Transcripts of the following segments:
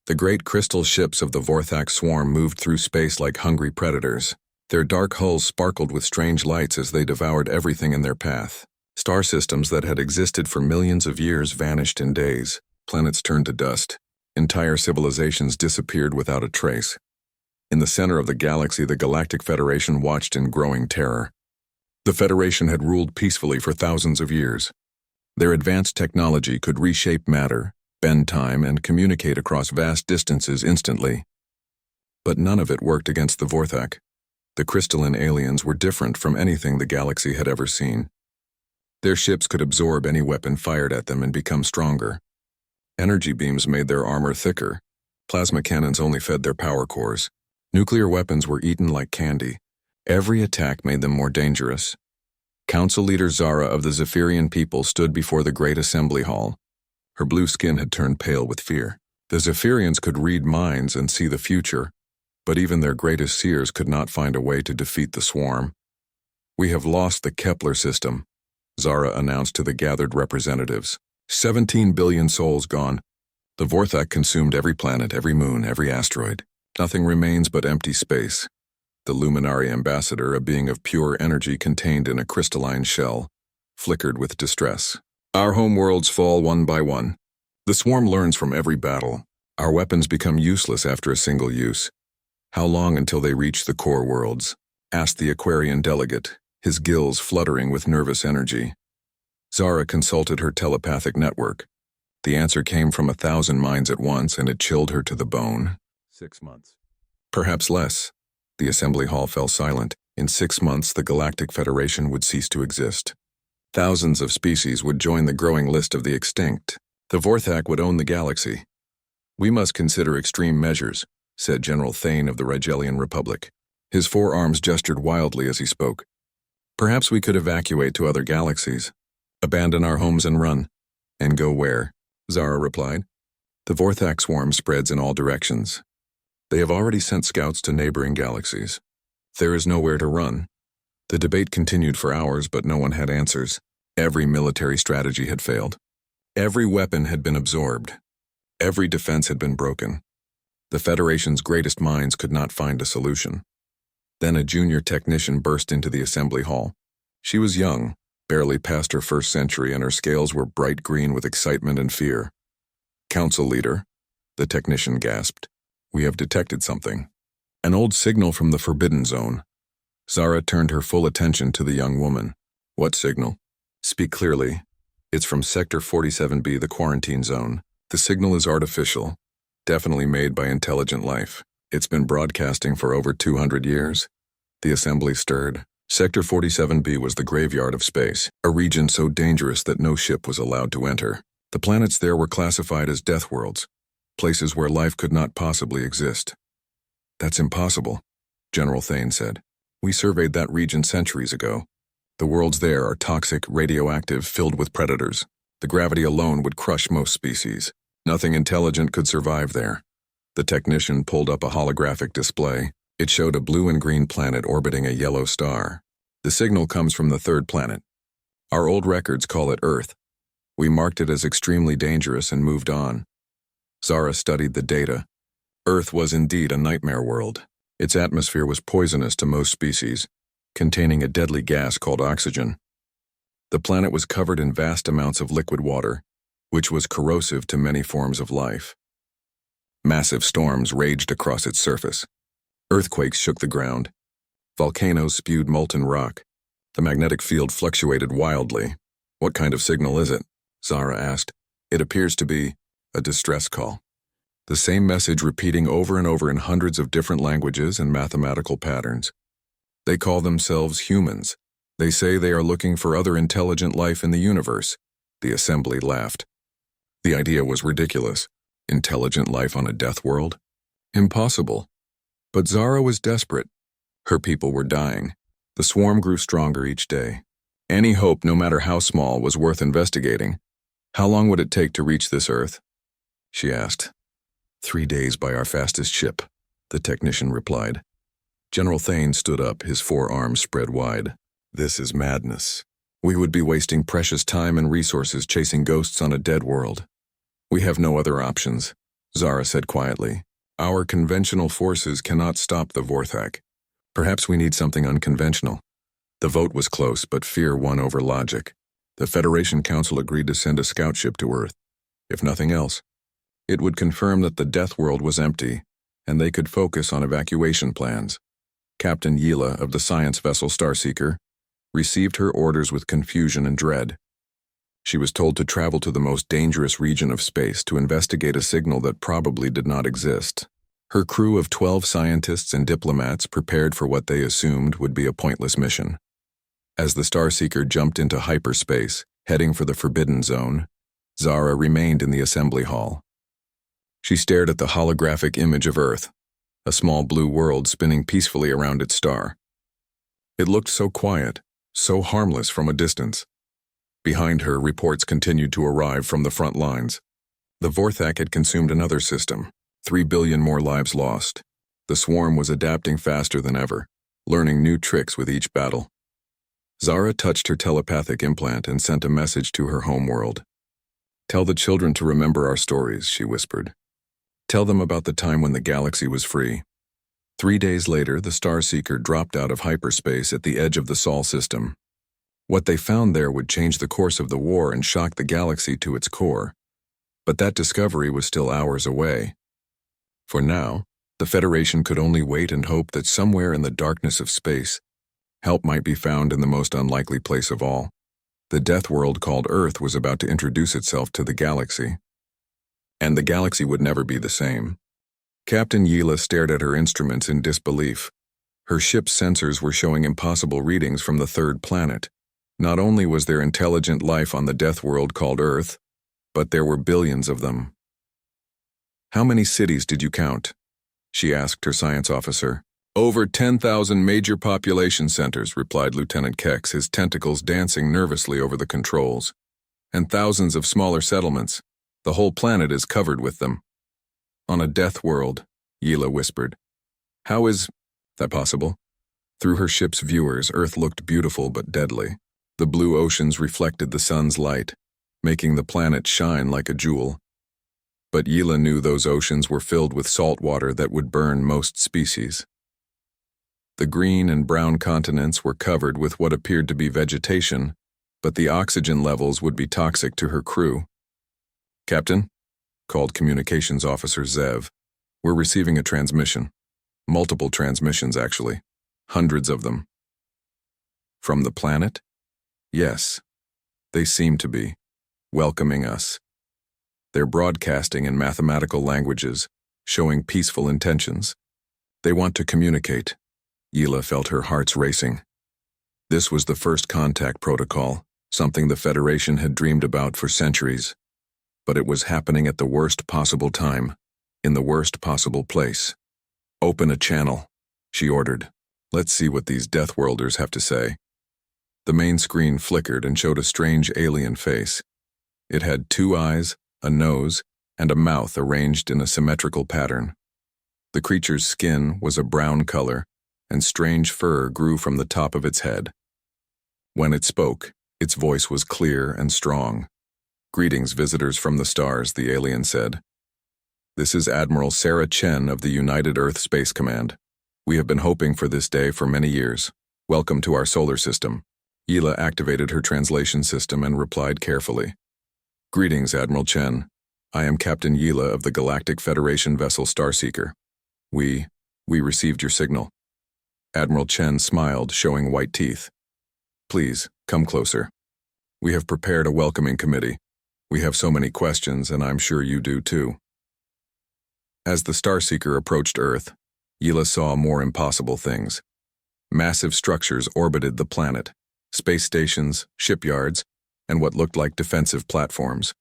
The great crystal ships of the Vorthak swarm moved through space like hungry predators. Their dark hulls sparkled with strange lights as they devoured everything in their path. Star systems that had existed for millions of years vanished in days. Planets turned to dust. Entire civilizations disappeared without a trace. In the center of the galaxy, the Galactic Federation watched in growing terror. The Federation had ruled peacefully for thousands of years. Their advanced technology could reshape matter, bend time, and communicate across vast distances instantly. But none of it worked against the Vorthak. The crystalline aliens were different from anything the galaxy had ever seen. Their ships could absorb any weapon fired at them and become stronger. Energy beams made their armor thicker. Plasma cannons only fed their power cores. Nuclear weapons were eaten like candy. Every attack made them more dangerous. Council leader Zara of the Zephyrian people stood before the great assembly hall. Her blue skin had turned pale with fear. The Zephyrians could read minds and see the future, but even their greatest seers could not find a way to defeat the swarm. "We have lost the Kepler system," Zara announced to the gathered representatives. 17 billion souls gone. The Vorthak consumed every planet, every moon, every asteroid. Nothing remains but empty space. The Luminary ambassador, a being of pure energy contained in a crystalline shell, flickered with distress. "Our homeworlds fall one by one. The swarm learns from every battle. Our weapons become useless after a single use. How long until they reach the core worlds?" asked the Aquarian delegate, his gills fluttering with nervous energy. Zara consulted her telepathic network. The answer came from 1,000 minds at once, and it chilled her to the bone. 6 months. Perhaps less. The assembly hall fell silent. In 6 months, the Galactic Federation would cease to exist. Thousands of species would join the growing list of the extinct. The Vorthak would own the galaxy. "We must consider extreme measures," said General Thane of the Rigelian Republic. His forearms gestured wildly as he spoke. "Perhaps we could evacuate to other galaxies. Abandon our homes and run." "And go where?" Zara replied. "The Vorthak swarm spreads in all directions. They have already sent scouts to neighboring galaxies. There is nowhere to run." The debate continued for hours, but no one had answers. Every military strategy had failed. Every weapon had been absorbed. Every defense had been broken. The Federation's greatest minds could not find a solution. Then a junior technician burst into the assembly hall. She was young, barely past her first century, and her scales were bright green with excitement and fear. "Council leader," the technician gasped. "We have detected something." An old signal from the Forbidden Zone. Zara turned her full attention to the young woman. "What signal?" "Speak clearly." "It's from Sector 47B, the quarantine zone. The signal is artificial, definitely made by intelligent life. It's been broadcasting for over 200 years. The assembly stirred. Sector 47B was the graveyard of space, a region so dangerous that no ship was allowed to enter. The planets there were classified as Deathworlds, places where life could not possibly exist. "That's impossible," General Thane said. "We surveyed that region centuries ago. The worlds there are toxic, radioactive, filled with predators. The gravity alone would crush most species. Nothing intelligent could survive there." The technician pulled up a holographic display. It showed a blue and green planet orbiting a yellow star. "The signal comes from the third planet. Our old records call it Earth. We marked it as extremely dangerous and moved on." Zara studied the data. Earth was indeed a nightmare world. Its atmosphere was poisonous to most species, containing a deadly gas called oxygen. The planet was covered in vast amounts of liquid water, which was corrosive to many forms of life. Massive storms raged across its surface. Earthquakes shook the ground. Volcanoes spewed molten rock. The magnetic field fluctuated wildly. "What kind of signal is it?" Zara asked. "It appears to be a distress call." The same message repeating over and over in hundreds of different languages and mathematical patterns. "They call themselves humans. They say they are looking for other intelligent life in the universe." The assembly laughed. The idea was ridiculous. Intelligent life on a death world? Impossible. But Zara was desperate. Her people were dying. The swarm grew stronger each day. Any hope, no matter how small, was worth investigating. "How long would it take to reach this Earth?" she asked. 3 days by our fastest ship," the technician replied. General Thane stood up, his forearms spread wide. "This is madness. We would be wasting precious time and resources chasing ghosts on a dead world. We have no other options. Zara said quietly. Our conventional forces cannot stop the Vorthak. Perhaps we need something unconventional. The vote was close, but fear won over logic. The Federation Council agreed to send a scout ship to Earth. If nothing else, it would confirm that the Death World was empty, and they could focus on evacuation plans. Captain Yila of the science vessel Starseeker received her orders with confusion and dread. She was told to travel to the most dangerous region of space to investigate a signal that probably did not exist. Her crew of 12 scientists and diplomats prepared for what they assumed would be a pointless mission. As the Starseeker jumped into hyperspace, heading for the Forbidden Zone, Zara remained in the assembly hall. She stared at the holographic image of Earth, a small blue world spinning peacefully around its star. It looked so quiet, so harmless from a distance. Behind her, reports continued to arrive from the front lines. The Vorthak had consumed another system, 3 billion more lives lost. The swarm was adapting faster than ever, learning new tricks with each battle. Zara touched her telepathic implant and sent a message to her homeworld. Tell the children to remember our stories, she whispered. Tell them about the time when the galaxy was free. 3 days later, the Starseeker dropped out of hyperspace at the edge of the Sol system. What they found there would change the course of the war and shock the galaxy to its core. But that discovery was still hours away. For now, the Federation could only wait and hope that somewhere in the darkness of space, help might be found in the most unlikely place of all. The death world called Earth was about to introduce itself to the galaxy. And the galaxy would never be the same. Captain Yila stared at her instruments in disbelief. Her ship's sensors were showing impossible readings from the third planet. Not only was there intelligent life on the death world called Earth, but there were billions of them. How many cities did you count? She asked her science officer. Over 10,000 major population centers, replied Lieutenant Kex, his tentacles dancing nervously over the controls. And thousands of smaller settlements. The whole planet is covered with them. On a death world, Yila whispered. How is that possible? Through her ship's viewers, Earth looked beautiful but deadly. The blue oceans reflected the sun's light, making the planet shine like a jewel. But Yila knew those oceans were filled with salt water that would burn most species. The green and brown continents were covered with what appeared to be vegetation, but the oxygen levels would be toxic to her crew. Captain, called Communications Officer Zev, we're receiving a transmission. Multiple transmissions, actually. Hundreds of them. From the planet? Yes. They seem to be. Welcoming us. They're broadcasting in mathematical languages, showing peaceful intentions. They want to communicate. Yila felt her hearts racing. This was the first contact protocol, something the Federation had dreamed about for centuries. But it was happening at the worst possible time, in the worst possible place. Open a channel, she ordered. Let's see what these Deathworlders have to say. The main screen flickered and showed a strange alien face. It had 2 eyes, a nose, and a mouth arranged in a symmetrical pattern. The creature's skin was a brown color, and strange fur grew from the top of its head. When it spoke, its voice was clear and strong. Greetings, visitors from the stars, the alien said. This is Admiral Sarah Chen of the United Earth Space Command. We have been hoping for this day for many years. Welcome to our solar system. Yila activated her translation system and replied carefully. Greetings, Admiral Chen. I am Captain Yila of the Galactic Federation vessel Starseeker. We received your signal. Admiral Chen smiled, showing white teeth. Please, come closer. We have prepared a welcoming committee. We have so many questions, and I'm sure you do too. As the Starseeker approached Earth, Yila saw more impossible things. Massive structures orbited the planet. Space stations, shipyards, and what looked like defensive platforms.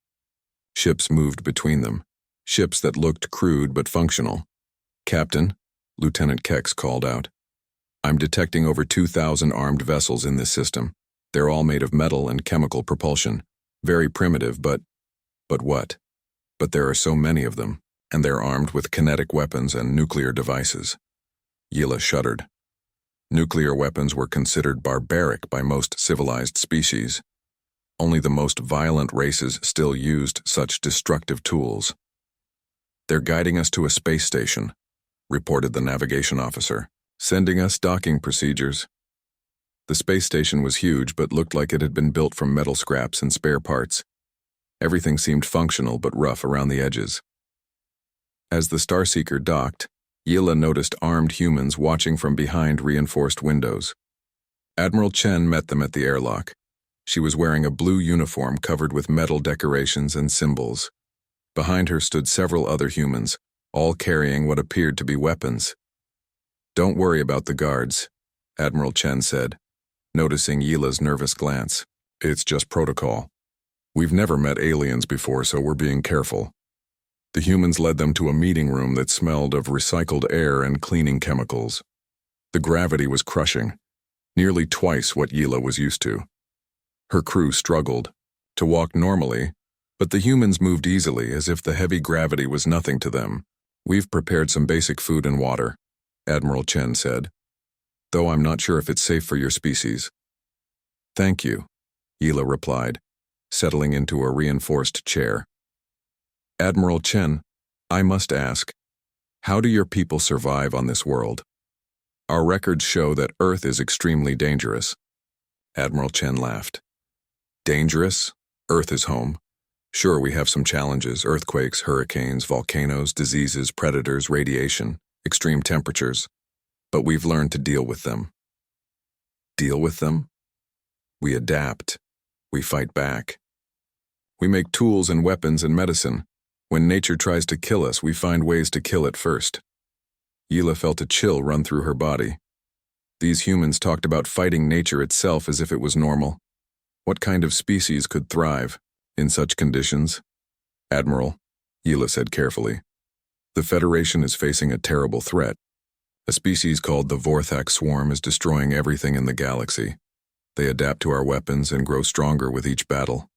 Ships moved between them, ships that looked crude but functional. Captain, Lieutenant Kex called out. I'm detecting over 2,000 armed vessels in this system. They're all made of metal and chemical propulsion. Very primitive, but what? But there are so many of them, and they're armed with kinetic weapons and nuclear devices. Yila shuddered. Nuclear weapons were considered barbaric by most civilized species. Only the most violent races still used such destructive tools. "They're guiding us to a space station," reported the navigation officer, "sending us docking procedures." The space station was huge but looked like it had been built from metal scraps and spare parts. Everything seemed functional but rough around the edges. As the Starseeker docked, Yila noticed armed humans watching from behind reinforced windows. Admiral Chen met them at the airlock. She was wearing a blue uniform covered with metal decorations and symbols. Behind her stood several other humans, all carrying what appeared to be weapons. "Don't worry about the guards," Admiral Chen said, noticing Yila's nervous glance. "It's just protocol. We've never met aliens before, so we're being careful." The humans led them to a meeting room that smelled of recycled air and cleaning chemicals. The gravity was crushing, nearly twice what Yila was used to. Her crew struggled to walk normally, but the humans moved easily as if the heavy gravity was nothing to them. "We've prepared some basic food and water," Admiral Chen said, "though I'm not sure if it's safe for your species." "Thank you," Yila replied, settling into a reinforced chair. "Admiral Chen, I must ask, how do your people survive on this world? Our records show that Earth is extremely dangerous." Admiral Chen laughed. "Dangerous? Earth is home. Sure, we have some challenges: earthquakes, hurricanes, volcanoes, diseases, predators, radiation, extreme temperatures. But we've learned to deal with them." "Deal with them?" "We adapt. We fight back. We make tools and weapons and medicine. When nature tries to kill us, we find ways to kill it first." Yila felt a chill run through her body. These humans talked about fighting nature itself as if it was normal. What kind of species could thrive in such conditions? "Admiral," Yila said carefully, "the Federation is facing a terrible threat. A species called the Vorthak swarm is destroying everything in the galaxy. They adapt to our weapons and grow stronger with each battle.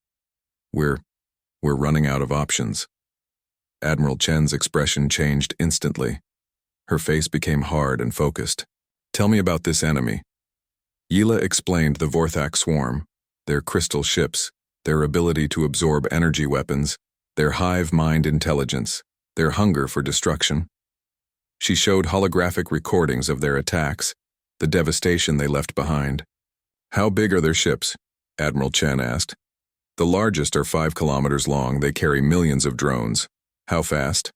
We're running out of options." Admiral Chen's expression changed instantly. Her face became hard and focused. "Tell me about this enemy." Yila explained the Vorthak swarm, their crystal ships, their ability to absorb energy weapons, their hive mind intelligence, their hunger for destruction. She showed holographic recordings of their attacks, the devastation they left behind. "How big are their ships?" Admiral Chen asked. "The largest are 5 kilometers long. They carry millions of drones." "How fast?"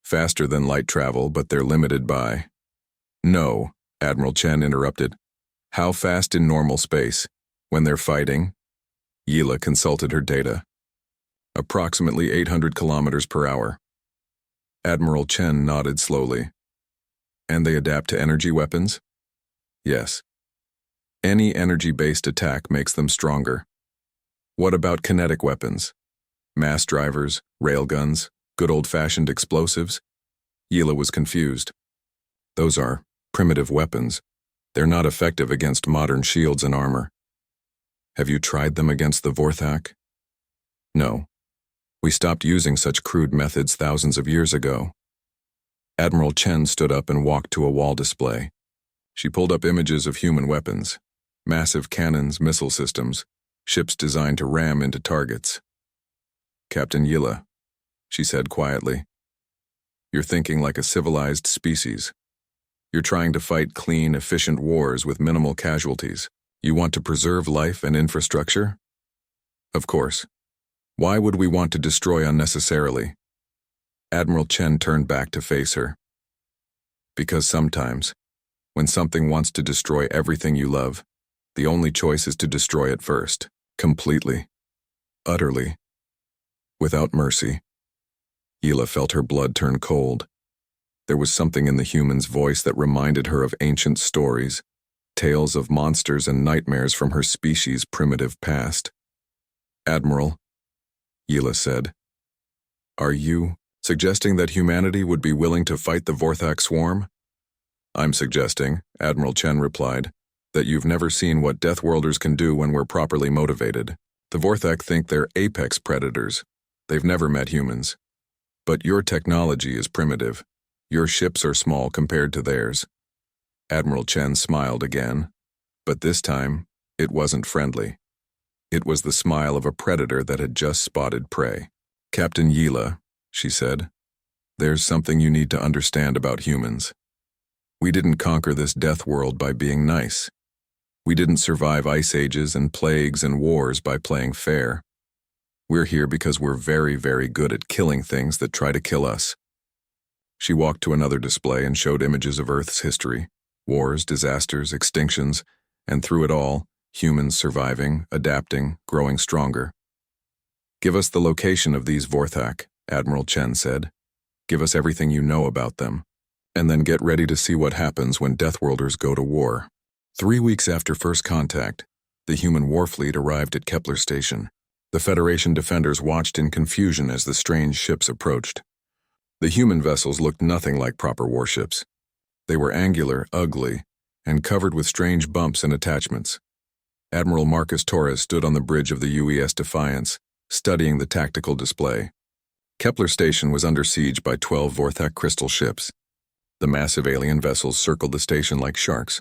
"Faster than light travel, but they're limited by—" "No," Admiral Chen interrupted. "How fast in normal space? When they're fighting?" Yila consulted her data. "Approximately 800 kilometers per hour." Admiral Chen nodded slowly. "And they adapt to energy weapons?" "Yes. Any energy-based attack makes them stronger." "What about kinetic weapons? Mass drivers, railguns, good old-fashioned explosives?" Yila was confused. "Those are primitive weapons. They're not effective against modern shields and armor." "Have you tried them against the Vorthak?" "No. We stopped using such crude methods thousands of years ago." Admiral Chen stood up and walked to a wall display. She pulled up images of human weapons, massive cannons, missile systems, ships designed to ram into targets. "Captain Yila," she said quietly, "you're thinking like a civilized species. You're trying to fight clean, efficient wars with minimal casualties. You want to preserve life and infrastructure?" "Of course. Why would we want to destroy unnecessarily?" Admiral Chen turned back to face her. "Because sometimes, when something wants to destroy everything you love, the only choice is to destroy it first, completely, utterly, without mercy." Yila felt her blood turn cold. There was something in the human's voice that reminded her of ancient stories, tales of monsters and nightmares from her species' primitive past. "Admiral," Yila said, "are you suggesting that humanity would be willing to fight the Vorthak swarm?" "I'm suggesting," Admiral Chen replied, "that you've never seen what Deathworlders can do when we're properly motivated. The Vorthak think they're apex predators. They've never met humans. But your technology is primitive. Your ships are small compared to theirs." Admiral Chen smiled again, but this time, it wasn't friendly. It was the smile of a predator that had just spotted prey. "Captain Yila," she said, There's something you need to understand about humans. We didn't conquer this death world by being nice. We didn't survive ice ages and plagues and wars by playing fair. We're here because we're very, very good at killing things that try to kill us. She walked to another display and showed images of Earth's history, wars, disasters, extinctions, and through it all, humans surviving, adapting, growing stronger. Give us the location of these Vorthak, Admiral Chen said. Give us everything you know about them, and then get ready to see what happens when Deathworlders go to war. 3 weeks after first contact, the human warfleet arrived at Kepler Station. The Federation defenders watched in confusion as the strange ships approached. The human vessels looked nothing like proper warships. They were angular, ugly, and covered with strange bumps and attachments. Admiral Marcus Torres stood on the bridge of the UES Defiance, studying the tactical display. Kepler Station was under siege by 12 Vorthak crystal ships. The massive alien vessels circled the station like sharks,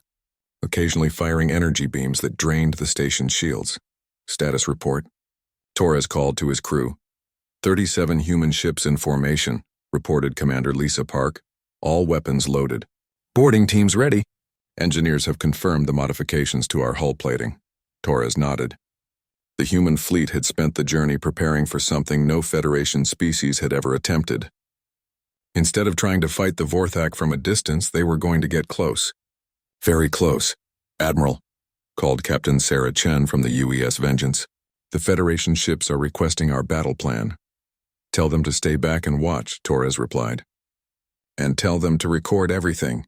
occasionally firing energy beams that drained the station's shields. Status report. Torres called to his crew. 37 human ships in formation, reported Commander Lisa Park, all weapons loaded. Boarding teams ready. Engineers have confirmed the modifications to our hull plating. Torres nodded. The human fleet had spent the journey preparing for something no Federation species had ever attempted. Instead of trying to fight the Vorthak from a distance, they were going to get close. Very close, Admiral, called Captain Sarah Chen from the UES Vengeance. The Federation ships are requesting our battle plan. Tell them to stay back and watch, Torres replied. And tell them to record everything.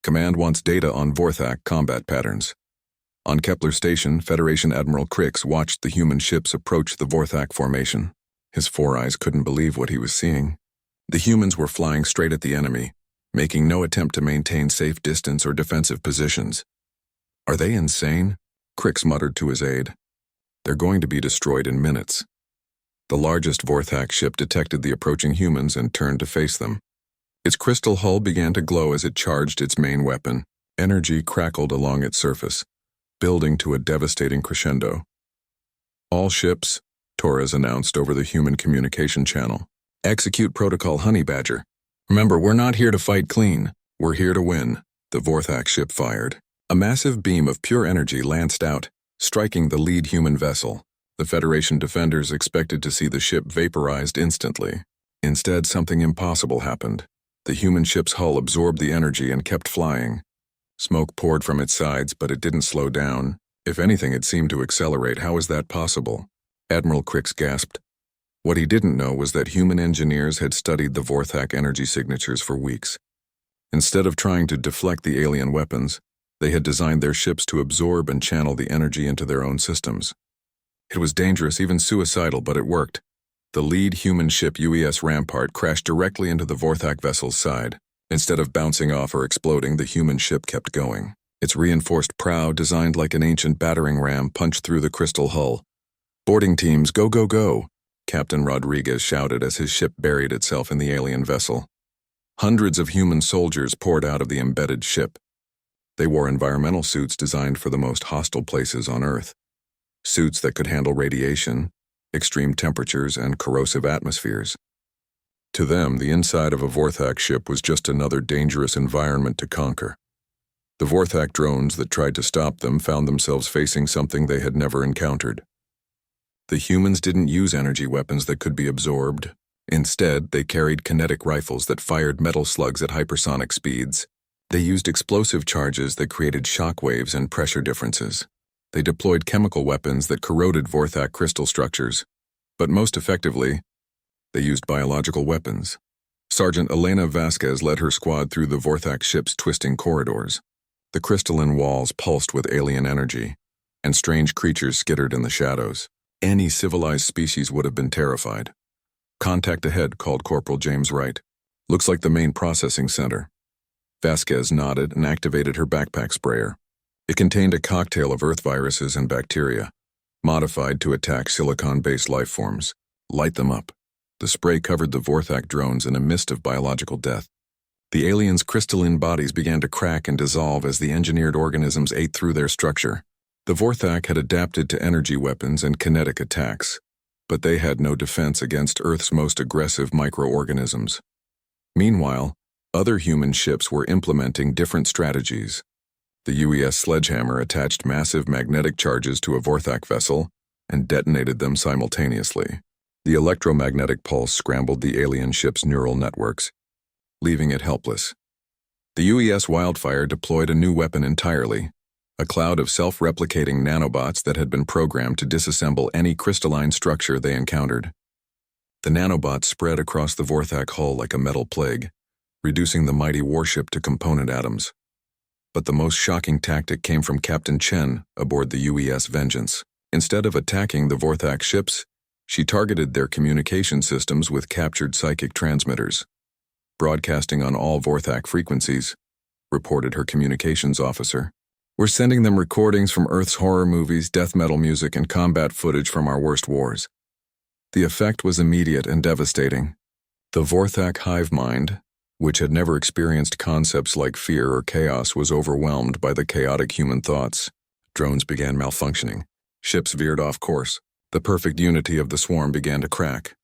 Command wants data on Vorthak combat patterns. On Kepler Station, Federation Admiral Crix watched the human ships approach the Vorthak formation. His four eyes couldn't believe what he was seeing. The humans were flying straight at the enemy, making no attempt to maintain safe distance or defensive positions. Are they insane? Crix muttered to his aide. They're going to be destroyed in minutes. The largest Vorthak ship detected the approaching humans and turned to face them. Its crystal hull began to glow as it charged its main weapon. Energy crackled along its surface, building to a devastating crescendo. All ships, Torres announced over the human communication channel. Execute Protocol Honey Badger. Remember, we're not here to fight clean. We're here to win. The Vorthak ship fired. A massive beam of pure energy lanced out, striking the lead human vessel. The Federation defenders expected to see the ship vaporized instantly. Instead, something impossible happened. The human ship's hull absorbed the energy and kept flying. Smoke poured from its sides, but it didn't slow down. If anything, it seemed to accelerate. How is that possible? Admiral Crix gasped. What he didn't know was that human engineers had studied the Vorthak energy signatures for weeks. Instead of trying to deflect the alien weapons, they had designed their ships to absorb and channel the energy into their own systems. It was dangerous, even suicidal, but it worked. The lead human ship UES Rampart crashed directly into the Vorthak vessel's side. Instead of bouncing off or exploding, the human ship kept going. Its reinforced prow, designed like an ancient battering ram, punched through the crystal hull. Boarding teams, go, go, go, Captain Rodriguez shouted as his ship buried itself in the alien vessel. Hundreds of human soldiers poured out of the embedded ship. They wore environmental suits designed for the most hostile places on Earth. Suits that could handle radiation, extreme temperatures, and corrosive atmospheres. To them, the inside of a Vorthak ship was just another dangerous environment to conquer. The Vorthak drones that tried to stop them found themselves facing something they had never encountered. The humans didn't use energy weapons that could be absorbed. Instead, they carried kinetic rifles that fired metal slugs at hypersonic speeds. They used explosive charges that created shock waves and pressure differences. They deployed chemical weapons that corroded Vorthak crystal structures. But most effectively, they used biological weapons. Sergeant Elena Vasquez led her squad through the Vorthak ship's twisting corridors. The crystalline walls pulsed with alien energy, and strange creatures skittered in the shadows. Any civilized species would have been terrified. Contact ahead, called Corporal James Wright. Looks like the main processing center. Vasquez nodded and activated her backpack sprayer. It contained a cocktail of Earth viruses and bacteria, modified to attack silicon-based life forms. Light them up. The spray covered the Vorthak drones in a mist of biological death. The aliens' crystalline bodies began to crack and dissolve as the engineered organisms ate through their structure. The Vorthak had adapted to energy weapons and kinetic attacks, but they had no defense against Earth's most aggressive microorganisms. Meanwhile, other human ships were implementing different strategies. The UES Sledgehammer attached massive magnetic charges to a Vorthak vessel and detonated them simultaneously. The electromagnetic pulse scrambled the alien ship's neural networks, leaving it helpless. The UES Wildfire deployed a new weapon entirely, a cloud of self-replicating nanobots that had been programmed to disassemble any crystalline structure they encountered. The nanobots spread across the Vorthak hull like a metal plague, reducing the mighty warship to component atoms. But the most shocking tactic came from Captain Chen aboard the UES Vengeance. Instead of attacking the Vorthak ships, she targeted their communication systems with captured psychic transmitters. Broadcasting on all Vorthak frequencies, reported her communications officer. We're sending them recordings from Earth's horror movies, death metal music, and combat footage from our worst wars. The effect was immediate and devastating. The Vorthak hive mind, which had never experienced concepts like fear or chaos, was overwhelmed by the chaotic human thoughts. Drones began malfunctioning. Ships veered off course. The perfect unity of the swarm began to crack.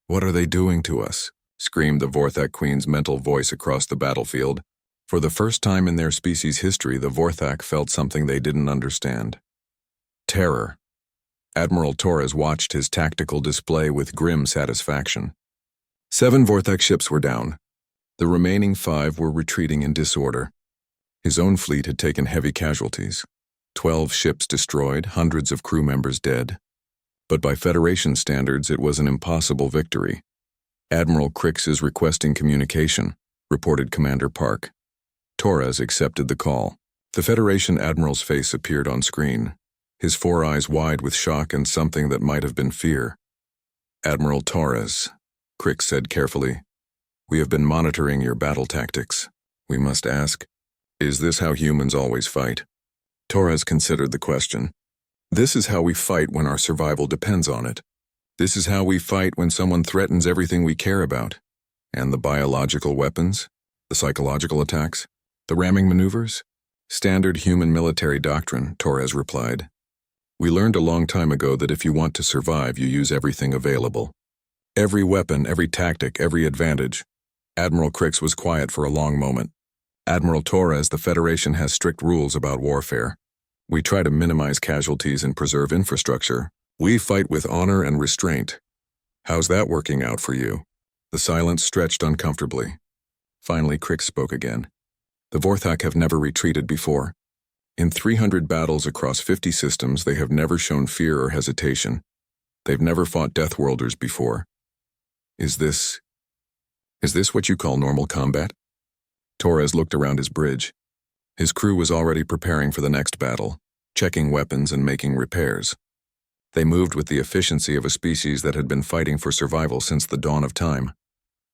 "What are they doing to us?" screamed the Vorthak Queen's mental voice across the battlefield. For the first time in their species' history, the Vorthak felt something they didn't understand. Terror. Admiral Torres watched his tactical display with grim satisfaction. 7 Vorthak ships were down. The remaining 5 were retreating in disorder. His own fleet had taken heavy casualties. 12 ships destroyed, hundreds of crew members dead. But by Federation standards, it was an impossible victory. "Admiral Crix is requesting communication," reported Commander Park. Torres accepted the call. The Federation Admiral's face appeared on screen, his 4 eyes wide with shock and something that might have been fear. "Admiral Torres," Crix said carefully, "we have been monitoring your battle tactics. We must ask, is this how humans always fight?" Torres considered the question. "This is how we fight when our survival depends on it. This is how we fight when someone threatens everything we care about. And the biological weapons? The psychological attacks? The ramming maneuvers? Standard human military doctrine," Torres replied. "We learned a long time ago that if you want to survive, you use everything available. Every weapon, every tactic, every advantage." Admiral Crix was quiet for a long moment. "Admiral Torres, the Federation has strict rules about warfare. We try to minimize casualties and preserve infrastructure. We fight with honor and restraint. How's that working out for you?" The silence stretched uncomfortably. Finally, Crix spoke again. "The Vorthak have never retreated before. In 300 battles across 50 systems, they have never shown fear or hesitation. They've never fought Deathworlders before. Is this what you call normal combat?" Torres looked around his bridge. His crew was already preparing for the next battle, checking weapons and making repairs. They moved with the efficiency of a species that had been fighting for survival since the dawn of time.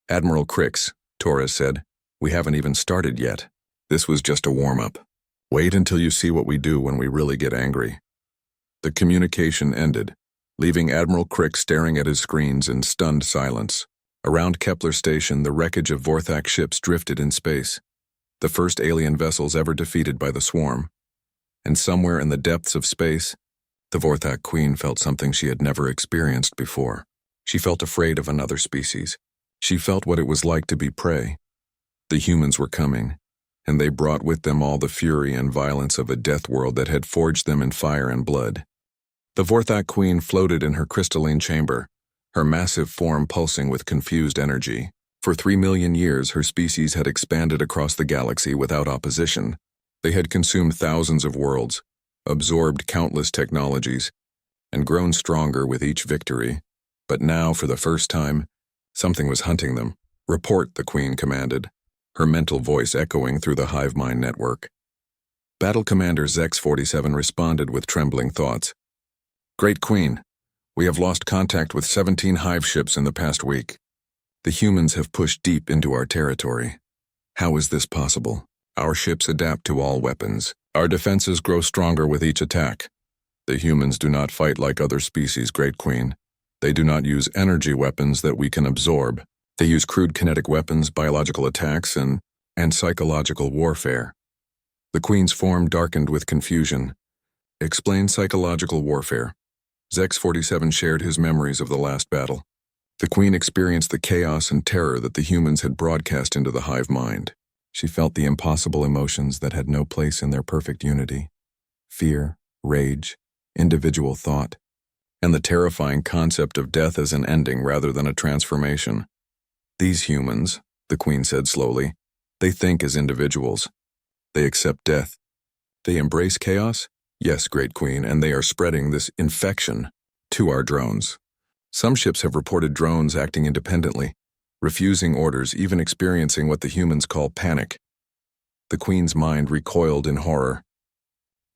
"Admiral Crix," Torres said, "we haven't even started yet. This was just a warm-up. Wait until you see what we do when we really get angry." The communication ended, leaving Admiral Crix staring at his screens in stunned silence. Around Kepler Station, the wreckage of Vorthak ships drifted in space, the first alien vessels ever defeated by the swarm. And somewhere in the depths of space, the Vorthak Queen felt something she had never experienced before. She felt afraid of another species. She felt what it was like to be prey. The humans were coming, and they brought with them all the fury and violence of a death world that had forged them in fire and blood. The Vorthak Queen floated in her crystalline chamber, her massive form pulsing with confused energy. For 3 million years, her species had expanded across the galaxy without opposition. They had consumed thousands of worlds, absorbed countless technologies, and grown stronger with each victory. But now, for the first time, something was hunting them. "Report," the Queen commanded, her mental voice echoing through the hive mind network. Battle Commander Zex-47 responded with trembling thoughts. "Great Queen, we have lost contact with 17 hive ships in the past week. The humans have pushed deep into our territory. How is this possible? Our ships adapt to all weapons. Our defenses grow stronger with each attack. The humans do not fight like other species, Great Queen. They do not use energy weapons that we can absorb. They use crude kinetic weapons, biological attacks, and psychological warfare." The Queen's form darkened with confusion. "Explain psychological warfare." Zex-47 shared his memories of the last battle. The Queen experienced the chaos and terror that the humans had broadcast into the hive mind. She felt the impossible emotions that had no place in their perfect unity: fear, rage, individual thought, and the terrifying concept of death as an ending rather than a transformation. These humans, the Queen said slowly, they think as individuals. They accept death. They embrace chaos? Yes, Great Queen, and they are spreading this infection to our drones. Some ships have reported drones acting independently, refusing orders, even experiencing what the humans call panic. The Queen's mind recoiled in horror.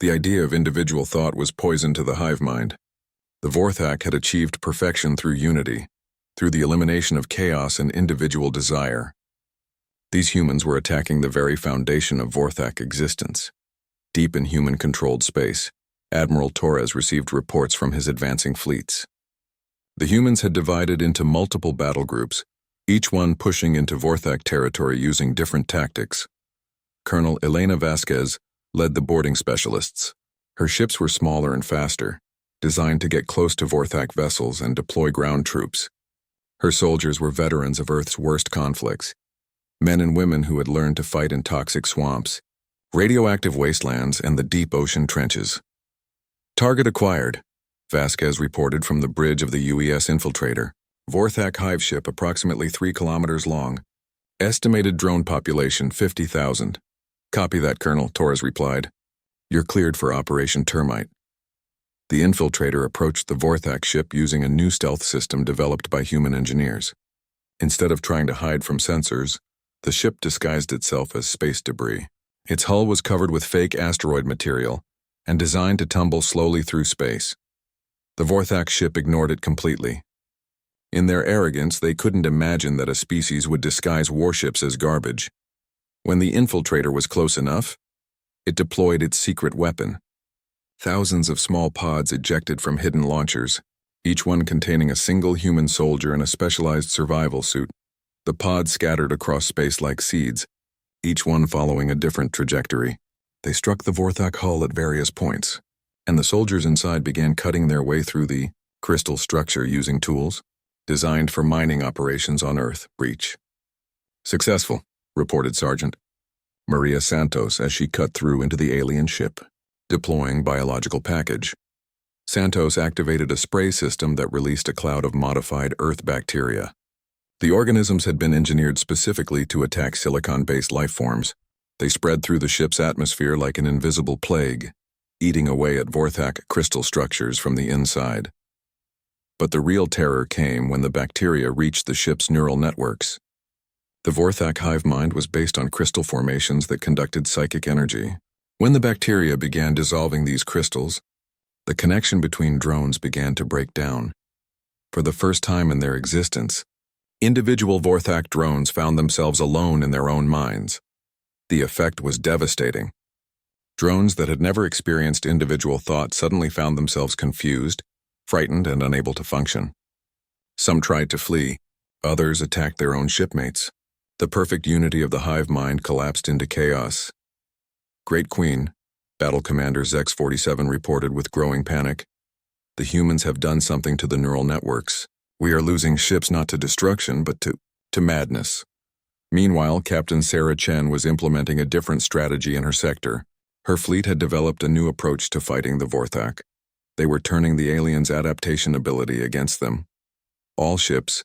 The idea of individual thought was poison to the hive mind. The Vorthak had achieved perfection through unity, through the elimination of chaos and individual desire. These humans were attacking the very foundation of Vorthak existence. Deep in human-controlled space, Admiral Torres received reports from his advancing fleets. The humans had divided into multiple battle groups, each one pushing into Vorthak territory using different tactics. Colonel Elena Vasquez led the boarding specialists. Her ships were smaller and faster, designed to get close to Vorthak vessels and deploy ground troops. Her soldiers were veterans of Earth's worst conflicts, men and women who had learned to fight in toxic swamps, radioactive wastelands, and the deep ocean trenches. Target acquired, Vasquez reported from the bridge of the UES Infiltrator. Vorthak hive ship approximately 3 kilometers long. Estimated drone population 50,000. Copy that, Colonel, Torres replied. You're cleared for Operation Termite. The Infiltrator approached the Vorthak ship using a new stealth system developed by human engineers. Instead of trying to hide from sensors, the ship disguised itself as space debris. Its hull was covered with fake asteroid material and designed to tumble slowly through space. The Vorthak ship ignored it completely. In their arrogance, they couldn't imagine that a species would disguise warships as garbage. When the Infiltrator was close enough, it deployed its secret weapon. Thousands of small pods ejected from hidden launchers, each one containing a single human soldier in a specialized survival suit. The pods scattered across space like seeds, each one following a different trajectory. They struck the Vorthak hull at various points, and the soldiers inside began cutting their way through the crystal structure using tools designed for mining operations on Earth. Breach successful, reported Sergeant Maria Santos as she cut through into the alien ship. Deploying biological package. Santos activated a spray system that released a cloud of modified Earth bacteria. The organisms had been engineered specifically to attack silicon-based life forms. They spread through the ship's atmosphere like an invisible plague, eating away at Vorthak crystal structures from the inside. But the real terror came when the bacteria reached the ship's neural networks. The Vorthak hive mind was based on crystal formations that conducted psychic energy. When the bacteria began dissolving these crystals, the connection between drones began to break down. For the first time in their existence, individual Vorthak drones found themselves alone in their own minds. The effect was devastating. Drones that had never experienced individual thought suddenly found themselves confused, frightened, and unable to function. Some tried to flee, others attacked their own shipmates. The perfect unity of the hive mind collapsed into chaos. Great Queen, Battle Commander Zex-47 reported with growing panic. The humans have done something to the neural networks. We are losing ships not to destruction, but to madness. Meanwhile, Captain Sarah Chen was implementing a different strategy in her sector. Her fleet had developed a new approach to fighting the Vorthak. They were turning the aliens' adaptation ability against them. All ships,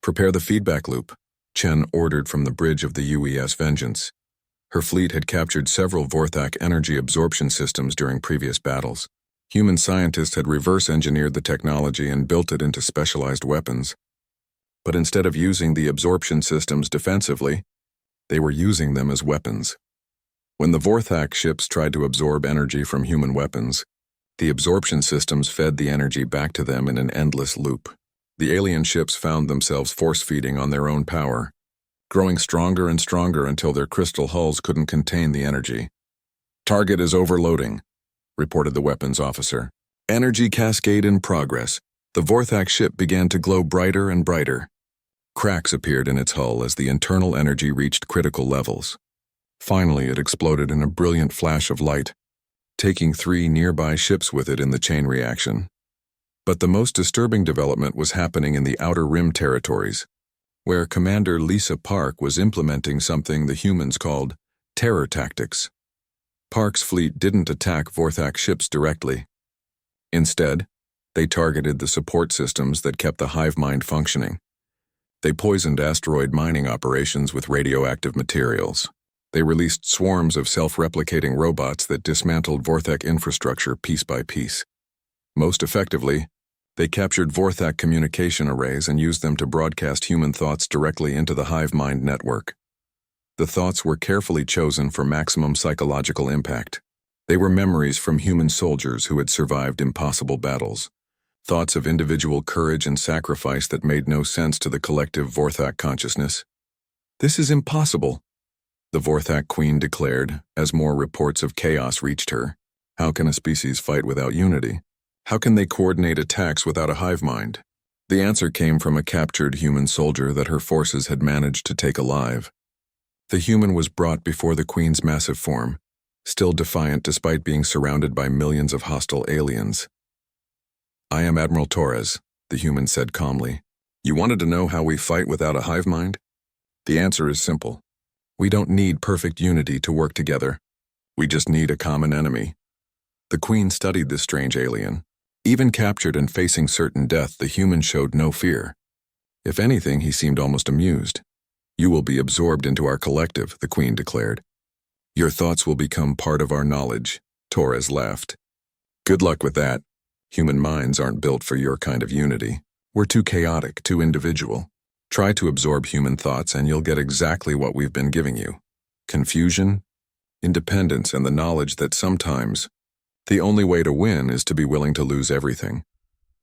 prepare the feedback loop, Chen ordered from the bridge of the UES Vengeance. Her fleet had captured several Vorthak energy absorption systems during previous battles. Human scientists had reverse-engineered the technology and built it into specialized weapons. But instead of using the absorption systems defensively, they were using them as weapons. When the Vorthak ships tried to absorb energy from human weapons, the absorption systems fed the energy back to them in an endless loop. The alien ships found themselves force-feeding on their own power, growing stronger and stronger until their crystal hulls couldn't contain the energy. Target is overloading, reported the weapons officer. Energy cascade in progress. The Vorthak ship began to glow brighter and brighter. Cracks appeared in its hull as the internal energy reached critical levels. Finally, it exploded in a brilliant flash of light, taking 3 nearby ships with it in the chain reaction. But the most disturbing development was happening in the Outer Rim territories, where Commander Lisa Park was implementing something the humans called terror tactics. Park's fleet didn't attack Vorthak ships directly. Instead, they targeted the support systems that kept the hive mind functioning. They poisoned asteroid mining operations with radioactive materials. They released swarms of self-replicating robots that dismantled Vorthak infrastructure piece by piece. Most effectively, they captured Vorthak communication arrays and used them to broadcast human thoughts directly into the hive mind network. The thoughts were carefully chosen for maximum psychological impact. They were memories from human soldiers who had survived impossible battles. Thoughts of individual courage and sacrifice that made no sense to the collective Vorthak consciousness. "This is impossible," the Vorthak Queen declared as more reports of chaos reached her. How can a species fight without unity? How can they coordinate attacks without a hive mind? The answer came from a captured human soldier that her forces had managed to take alive. The human was brought before the Queen's massive form, still defiant despite being surrounded by millions of hostile aliens. "I am Admiral Torres," the human said calmly. "You wanted to know how we fight without a hive mind? The answer is simple. We don't need perfect unity to work together. We just need a common enemy." The Queen studied this strange alien. Even captured and facing certain death, the human showed no fear. If anything, he seemed almost amused. "You will be absorbed into our collective," the Queen declared. "Your thoughts will become part of our knowledge," Torres laughed. "Good luck with that. Human minds aren't built for your kind of unity. We're too chaotic, too individual. Try to absorb human thoughts and you'll get exactly what we've been giving you. Confusion, independence, and the knowledge that sometimes the only way to win is to be willing to lose everything."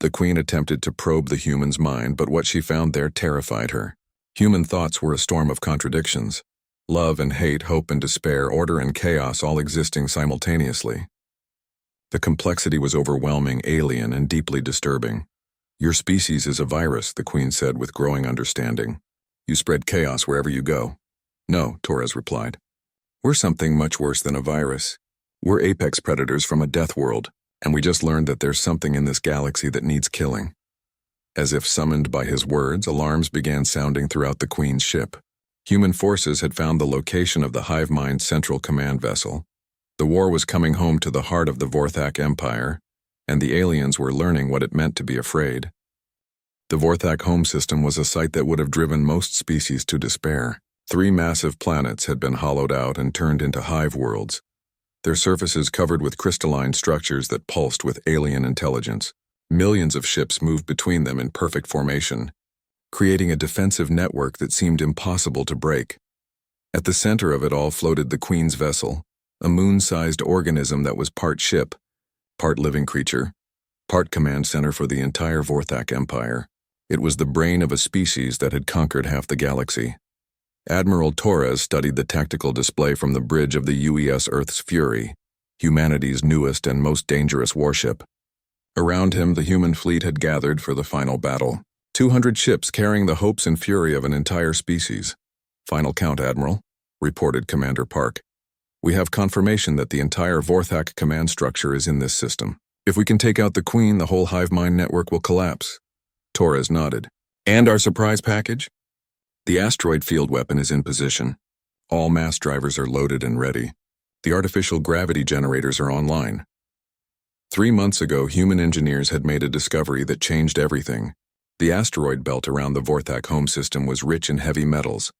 The Queen attempted to probe the human's mind, but what she found there terrified her. Human thoughts were a storm of contradictions. Love and hate, hope and despair, order and chaos all existing simultaneously. The complexity was overwhelming, alien, and deeply disturbing. "Your species is a virus," the Queen said with growing understanding. "You spread chaos wherever you go." "No," Torres replied. "We're something much worse than a virus. We're apex predators from a death world, and we just learned that there's something in this galaxy that needs killing." As if summoned by his words, alarms began sounding throughout the Queen's ship. Human forces had found the location of the hive mind's central command vessel. The war was coming home to the heart of the Vorthak Empire, and the aliens were learning what it meant to be afraid. The Vorthak home system was a sight that would have driven most species to despair. 3 massive planets had been hollowed out and turned into hive worlds, their surfaces covered with crystalline structures that pulsed with alien intelligence. Millions of ships moved between them in perfect formation, creating a defensive network that seemed impossible to break. At the center of it all floated the Queen's vessel, a moon-sized organism that was part ship, part living creature, part command center for the entire Vorthak Empire. It was the brain of a species that had conquered half the galaxy. Admiral Torres studied the tactical display from the bridge of the UES Earth's Fury, humanity's newest and most dangerous warship. Around him, the human fleet had gathered for the final battle. 200 ships carrying the hopes and fury of an entire species. "Final count, Admiral," reported Commander Park. "We have confirmation that the entire Vorthak command structure is in this system. If we can take out the Queen, the whole hive mind network will collapse." Torres nodded. "And our surprise package?" "The asteroid field weapon is in position. All mass drivers are loaded and ready. The artificial gravity generators are online." 3 months ago, human engineers had made a discovery that changed everything. The asteroid belt around the Vorthak home system was rich in heavy metals,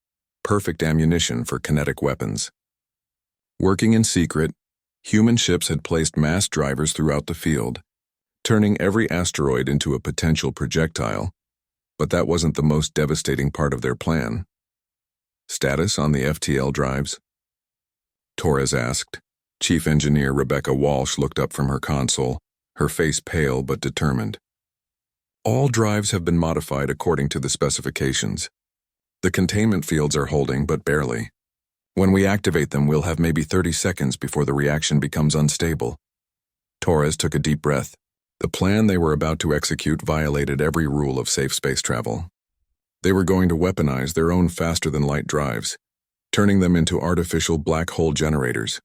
perfect ammunition for kinetic weapons. Working in secret, human ships had placed mass drivers throughout the field, turning every asteroid into a potential projectile, but that wasn't the most devastating part of their plan. "Status on the FTL drives?" Torres asked. Chief Engineer Rebecca Walsh looked up from her console, her face pale but determined. "All drives have been modified according to the specifications. The containment fields are holding, but barely. When we activate them, we'll have maybe 30 seconds before the reaction becomes unstable." Torres took a deep breath. The plan they were about to execute violated every rule of safe space travel. They were going to weaponize their own faster-than-light drives, turning them into artificial black hole generators.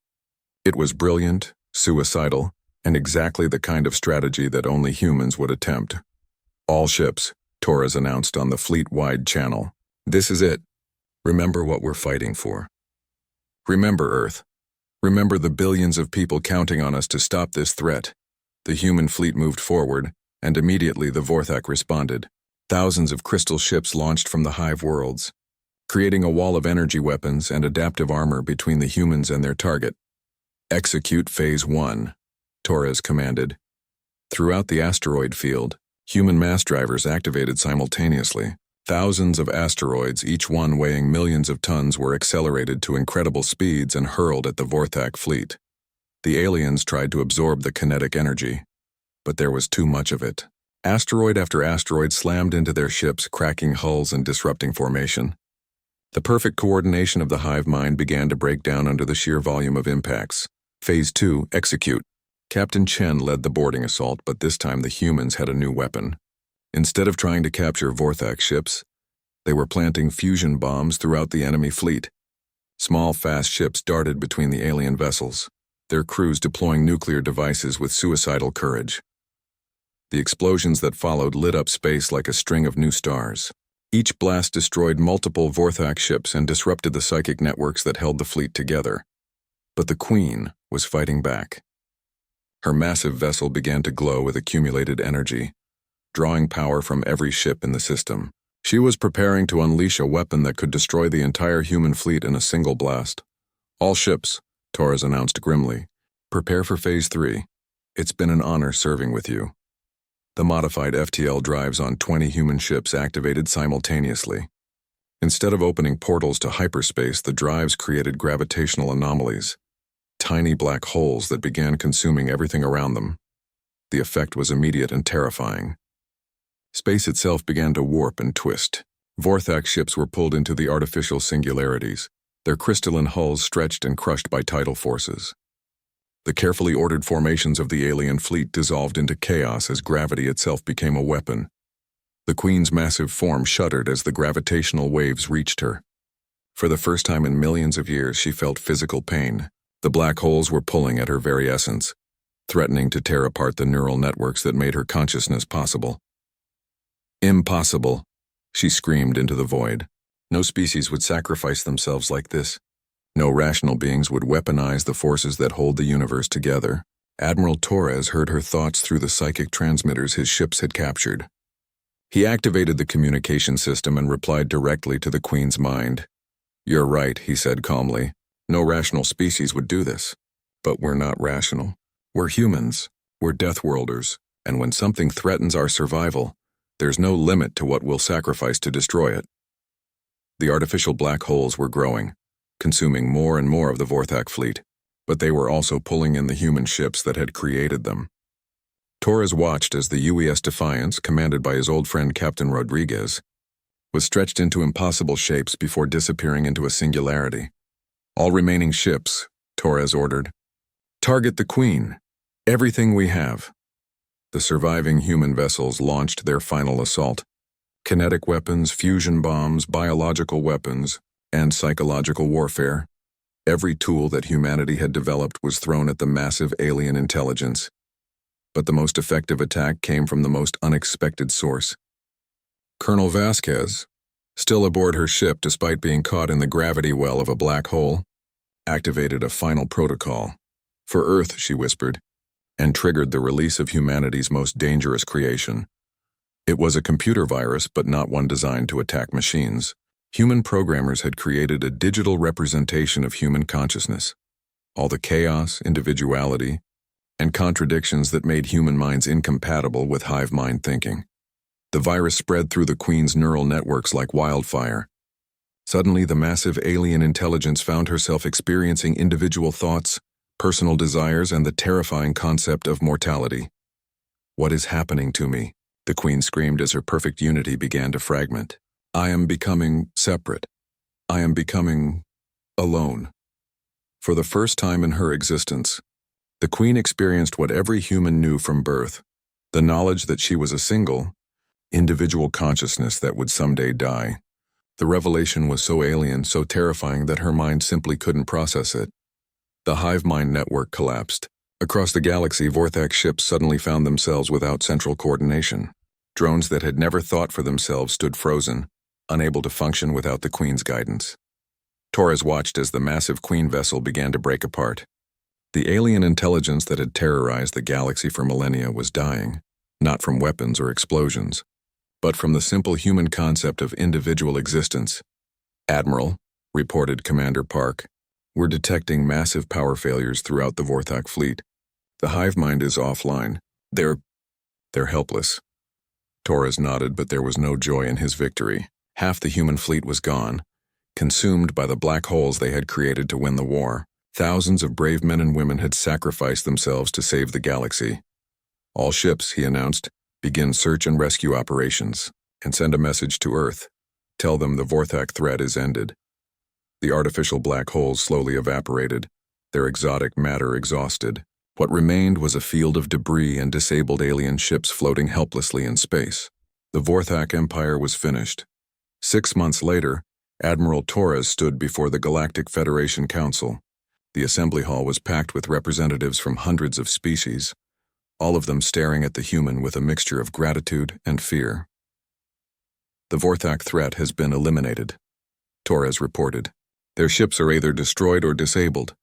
It was brilliant, suicidal, and exactly the kind of strategy that only humans would attempt. All ships, Torres announced on the fleet-wide channel. This is it. Remember what we're fighting for. Remember, Earth. Remember the billions of people counting on us to stop this threat. The human fleet moved forward, and immediately the Vorthak responded. Thousands of crystal ships launched from the hive worlds, creating a wall of energy weapons and adaptive armor between the humans and their target. Execute Phase 1, Torres commanded. Throughout the asteroid field, human mass drivers activated simultaneously. Thousands of asteroids, each one weighing millions of tons, were accelerated to incredible speeds and hurled at the Vorthak fleet. The aliens tried to absorb the kinetic energy, but there was too much of it. Asteroid after asteroid slammed into their ships, cracking hulls and disrupting formation. The perfect coordination of the hive mind began to break down under the sheer volume of impacts. Phase 2, Execute. Captain Chen led the boarding assault, but this time the humans had a new weapon. Instead of trying to capture Vorthak ships, they were planting fusion bombs throughout the enemy fleet. Small, fast ships darted between the alien vessels, their crews deploying nuclear devices with suicidal courage. The explosions that followed lit up space like a string of new stars. Each blast destroyed multiple Vorthak ships and disrupted the psychic networks that held the fleet together. But the Queen was fighting back. Her massive vessel began to glow with accumulated energy, drawing power from every ship in the system. She was preparing to unleash a weapon that could destroy the entire human fleet in a single blast. All ships, Torres announced grimly, prepare for Phase 3. It's been an honor serving with you. The modified FTL drives on 20 human ships activated simultaneously. Instead of opening portals to hyperspace, the drives created gravitational anomalies, tiny black holes that began consuming everything around them. The effect was immediate and terrifying. Space itself began to warp and twist. Vorthak ships were pulled into the artificial singularities, their crystalline hulls stretched and crushed by tidal forces. The carefully ordered formations of the alien fleet dissolved into chaos as gravity itself became a weapon. The Queen's massive form shuddered as the gravitational waves reached her. For the first time in millions of years, she felt physical pain. The black holes were pulling at her very essence, threatening to tear apart the neural networks that made her consciousness possible. Impossible, she screamed into the void. No species would sacrifice themselves like this. No rational beings would weaponize the forces that hold the universe together. Admiral Torres heard her thoughts through the psychic transmitters his ships had captured. He activated the communication system and replied directly to the Queen's mind. You're right, he said calmly. No rational species would do this. But we're not rational. We're humans. We're Deathworlders. And when something threatens our survival, there's no limit to what we'll sacrifice to destroy it. The artificial black holes were growing, consuming more and more of the Vorthak fleet, but they were also pulling in the human ships that had created them. Torres watched as the UES Defiance, commanded by his old friend Captain Rodriguez, was stretched into impossible shapes before disappearing into a singularity. All remaining ships, Torres ordered, target the Queen. Everything we have. The surviving human vessels launched their final assault. Kinetic weapons, fusion bombs, biological weapons, and psychological warfare. Every tool that humanity had developed was thrown at the massive alien intelligence. But the most effective attack came from the most unexpected source. Colonel Vasquez, still aboard her ship despite being caught in the gravity well of a black hole, activated a final protocol. For Earth, she whispered, and triggered the release of humanity's most dangerous creation. It was a computer virus, but not one designed to attack machines. Human programmers had created a digital representation of human consciousness. All the chaos, individuality, and contradictions that made human minds incompatible with hive mind thinking. The virus spread through the Queen's neural networks like wildfire. Suddenly, the massive alien intelligence found herself experiencing individual thoughts, personal desires, and the terrifying concept of mortality. What is happening to me? The Queen screamed as her perfect unity began to fragment. I am becoming separate. I am becoming alone. For the first time in her existence, the Queen experienced what every human knew from birth, the knowledge that she was a single, individual consciousness that would someday die. The revelation was so alien, so terrifying that her mind simply couldn't process it. The hive mind network collapsed. Across the galaxy, Vorthak ships suddenly found themselves without central coordination. Drones that had never thought for themselves stood frozen, unable to function without the Queen's guidance. Torres watched as the massive Queen vessel began to break apart. The alien intelligence that had terrorized the galaxy for millennia was dying, not from weapons or explosions, but from the simple human concept of individual existence. "Admiral," reported Commander Park, "we're detecting massive power failures throughout the Vorthak fleet. The hive mind is offline. They're helpless." Torres nodded, but there was no joy in his victory. Half the human fleet was gone, consumed by the black holes they had created to win the war. Thousands of brave men and women had sacrificed themselves to save the galaxy. "All ships," he announced, "begin search and rescue operations, and send a message to Earth. Tell them the Vorthak threat is ended." The artificial black holes slowly evaporated, their exotic matter exhausted. What remained was a field of debris and disabled alien ships floating helplessly in space. The Vorthak Empire was finished. 6 months later, Admiral Torres stood before the Galactic Federation Council. The assembly hall was packed with representatives from hundreds of species, all of them staring at the human with a mixture of gratitude and fear. "The Vorthak threat has been eliminated," Torres reported. "Their ships are either destroyed or disabled.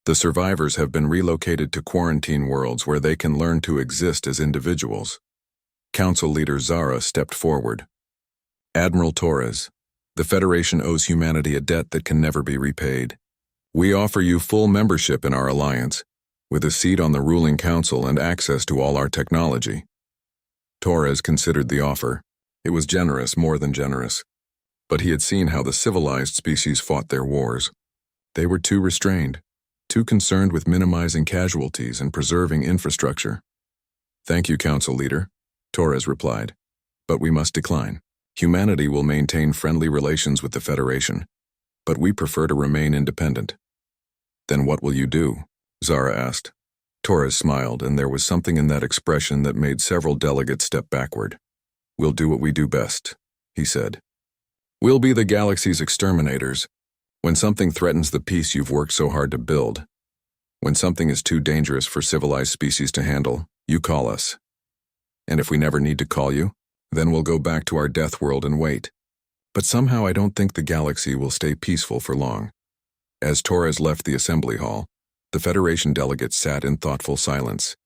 The survivors have been relocated to quarantine worlds where they can learn to exist as individuals." Council leader Zara stepped forward. "Admiral Torres, the Federation owes humanity a debt that can never be repaid. We offer you full membership in our alliance, with a seat on the ruling council and access to all our technology." Torres considered the offer. It was generous, more than generous. But he had seen how the civilized species fought their wars. They were too restrained, too concerned with minimizing casualties and preserving infrastructure. "Thank you, Council Leader," Torres replied. "But we must decline. Humanity will maintain friendly relations with the Federation, but we prefer to remain independent." "Then what will you do?" Zara asked. Torres smiled, and there was something in that expression that made several delegates step backward. "We'll do what we do best," he said. "We'll be the galaxy's exterminators. When something threatens the peace you've worked so hard to build, when something is too dangerous for civilized species to handle, you call us. And if we never need to call you, then we'll go back to our death world and wait. But somehow I don't think the galaxy will stay peaceful for long." As Torres left the assembly hall, the Federation delegates sat in thoughtful silence.